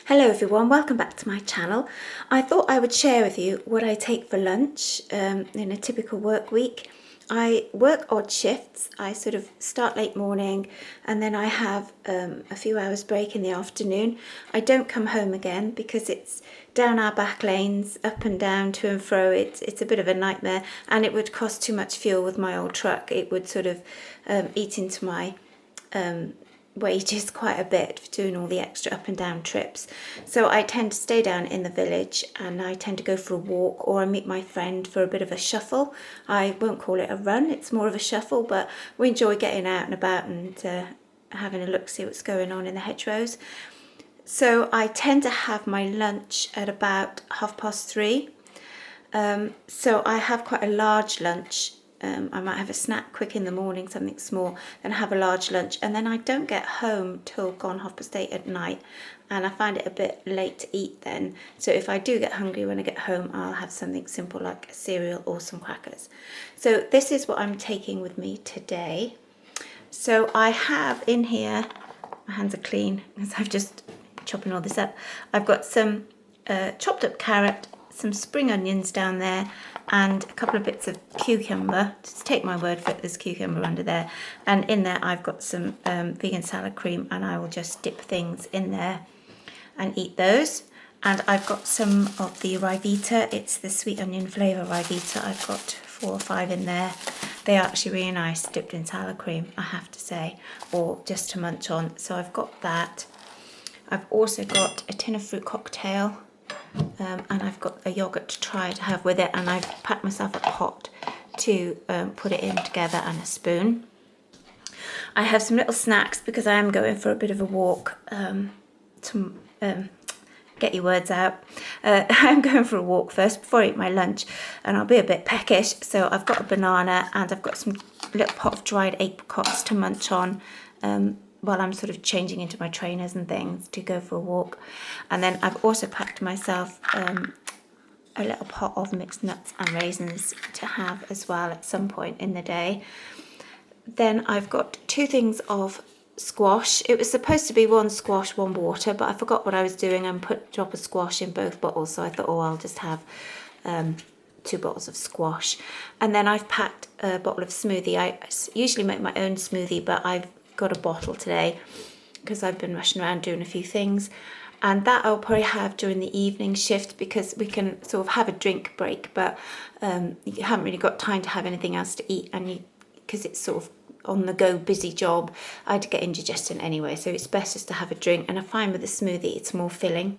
Hello everyone, welcome back to my channel. I thought I would share with you what I take for lunch in a typical work week. I work odd shifts. I sort of start late morning and then I have a few hours break in the afternoon. I don't come home again because it's down our back lanes, up and down, to and fro. It's a bit of a nightmare and it would cost too much fuel with my old truck. It would sort of eat into my wages quite a bit for doing all the extra up and down trips. So I tend to stay down in the village and I tend to go for a walk, or I meet my friend for a bit of a shuffle. I won't call it a run, it's more of a shuffle, but we enjoy getting out and about and having a look, see what's going on in the hedgerows. So I tend to have my lunch at about 3:30. So I have quite a large lunch. I might have a snack quick in the morning, something small, then have a large lunch, and then I don't get home till gone 8:30 at night, and I find it a bit late to eat then. So if I do get hungry when I get home, I'll have something simple like a cereal or some crackers. So this is what I'm taking with me today. So I have in here, my hands are clean because I've just chopping all this up. I've got some chopped up carrot, some spring onions down there, and a couple of bits of cucumber. Just take my word for it, there's cucumber under there. And in there I've got some vegan salad cream, and I will just dip things in there and eat those. And I've got some of the Ryvita. It's the sweet onion flavour Ryvita. I've got 4 or 5 in there. They are actually really nice dipped in salad cream, I have to say, or just to munch on. So I've got that. I've also got a tin of fruit cocktail. And I've got a yoghurt to try to have with it, and I've packed myself a pot to put it in together, and a spoon. I have some little snacks because I am going for a bit of a walk to get your words out. I'm going for a walk first before I eat my lunch, and I'll be a bit peckish, so I've got a banana and I've got some little pot of dried apricots to munch on while I'm sort of changing into my trainers and things to go for a walk. And then I've also packed myself a little pot of mixed nuts and raisins to have as well at some point in the day. Then I've got 2 things of squash. It was supposed to be 1 squash, 1 water, but I forgot what I was doing and put a drop of squash in both bottles, so I thought, oh, I'll just have 2 bottles of squash. And then I've packed a bottle of smoothie. I usually make my own smoothie, but I've got a bottle today because I've been rushing around doing a few things, and that I'll probably have during the evening shift because we can sort of have a drink break, but you haven't really got time to have anything else to eat, and because it's sort of on the go busy job, I had to get indigestion anyway, so it's best just to have a drink. And I find with a smoothie it's more filling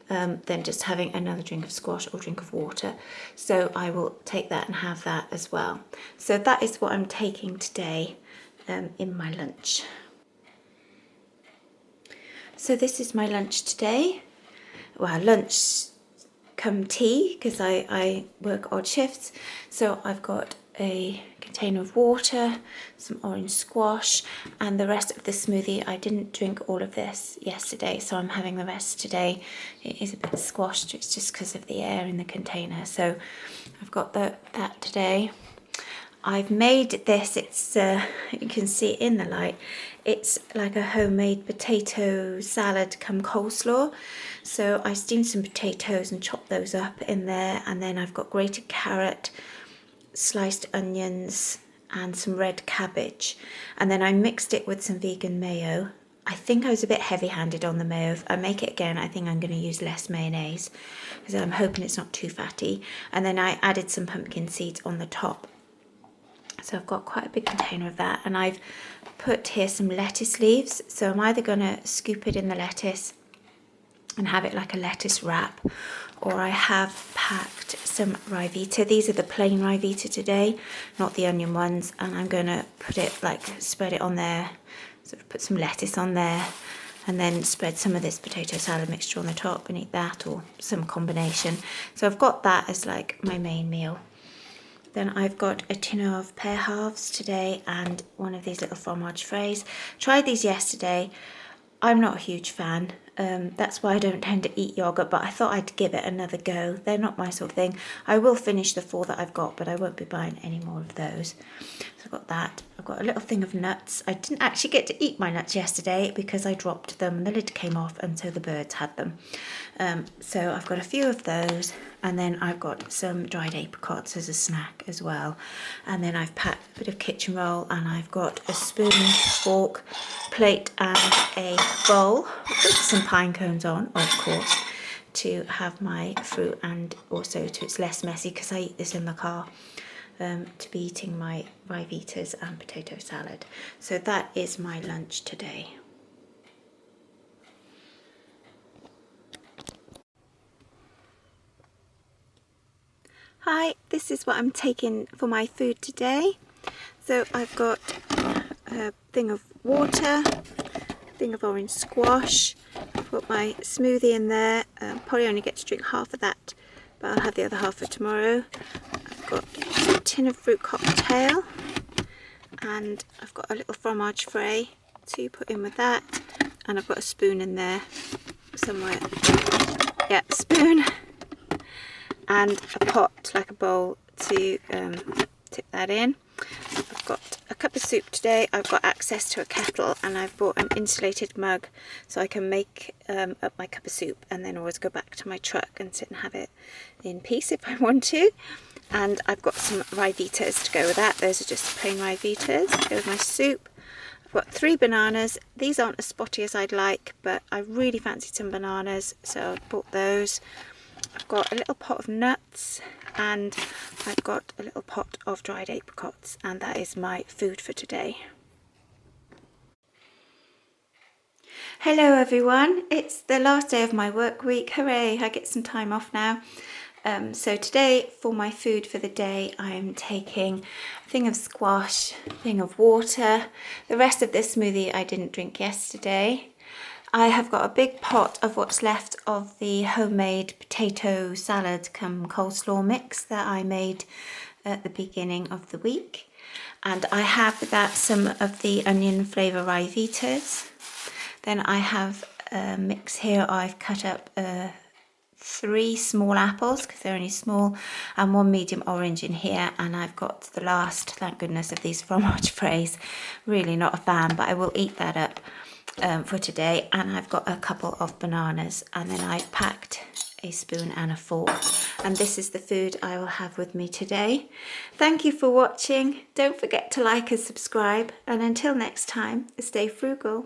than just having another drink of squash or drink of water, so I will take that and have that as well. So that is what I'm taking today in my lunch. So this is my lunch today. Well, lunch come tea because I work odd shifts. So I've got a container of water, some orange squash, and the rest of the smoothie. I didn't drink all of this yesterday, so I'm having the rest today. It is a bit squashed, it's just because of the air in the container. So I've got that today. I've made this, it's, you can see in the light, it's like a homemade potato salad come coleslaw. So I steamed some potatoes and chopped those up in there, and then I've got grated carrot, sliced onions and some red cabbage, and then I mixed it with some vegan mayo. I think I was a bit heavy-handed on the mayo. If I make it again, I think I'm going to use less mayonnaise because I'm hoping it's not too fatty. And then I added some pumpkin seeds on the top. So I've got quite a big container of that, and I've put here some lettuce leaves. So I'm either going to scoop it in the lettuce and have it like a lettuce wrap, or I have packed some Ryvita. These are the plain Ryvita today, not the onion ones, and I'm going to put it like, spread it on there, sort of put some lettuce on there, and then spread some of this potato salad mixture on the top and eat that, or some combination. So I've got that as like my main meal. Then I've got a tin of pear halves today and one of these little fromage fraise. Tried these yesterday. I'm not a huge fan. That's why I don't tend to eat yogurt, but I thought I'd give it another go. They're not my sort of thing. I will finish the 4 that I've got, but I won't be buying any more of those. So I've got that. I've got a little thing of nuts. I didn't actually get to eat my nuts yesterday because I dropped them and the lid came off, and so the birds had them. So I've got a few of those, and then I've got some dried apricots as a snack as well. And then I've packed a bit of kitchen roll, and I've got a spoon, fork, plate and a bowl with some pine cones on, of course, to have my fruit, and also to it's less messy because I eat this in the car, to be eating my Ryvitas and potato salad. So that is my lunch today. Hi, this is what I'm taking for my food today. So I've got a thing of water, a thing of orange squash. I've got my smoothie in there. Probably only get to drink half of that, but I'll have the other half for tomorrow. I've got a tin of fruit cocktail, and I've got a little fromage frais to put in with that, and I've got a spoon in there somewhere. Yeah, spoon. And a pot, like a bowl, to tip that in. I've got a cup of soup today. I've got access to a kettle, and I've bought an insulated mug so I can make up my cup of soup and then always go back to my truck and sit and have it in peace if I want to. And I've got some Ryvitas to go with that. Those are just plain Ryvitas to go with my soup. I've got 3 bananas. These aren't as spotty as I'd like, but I really fancied some bananas, so I bought those. I've got a little pot of nuts, and I've got a little pot of dried apricots, and that is my food for today. Hello everyone, it's the last day of my work week. Hooray, I get some time off now. So today for my food for the day, I am taking a thing of squash, a thing of water. The rest of this smoothie I didn't drink yesterday. I have got a big pot of what's left of the homemade potato salad cum coleslaw mix that I made at the beginning of the week. And I have with that some of the onion flavour Ryvitas. Then I have a mix here. I've cut up 3 small apples because they're only small, and 1 medium orange in here. And I've got the last, thank goodness, of these fromage frais. Really not a fan, but I will eat that up for today. And I've got a couple of bananas, and then I've packed a spoon and a fork, and this is the food I will have with me today. Thank you for watching. Don't forget to like and subscribe, and until next time, stay frugal.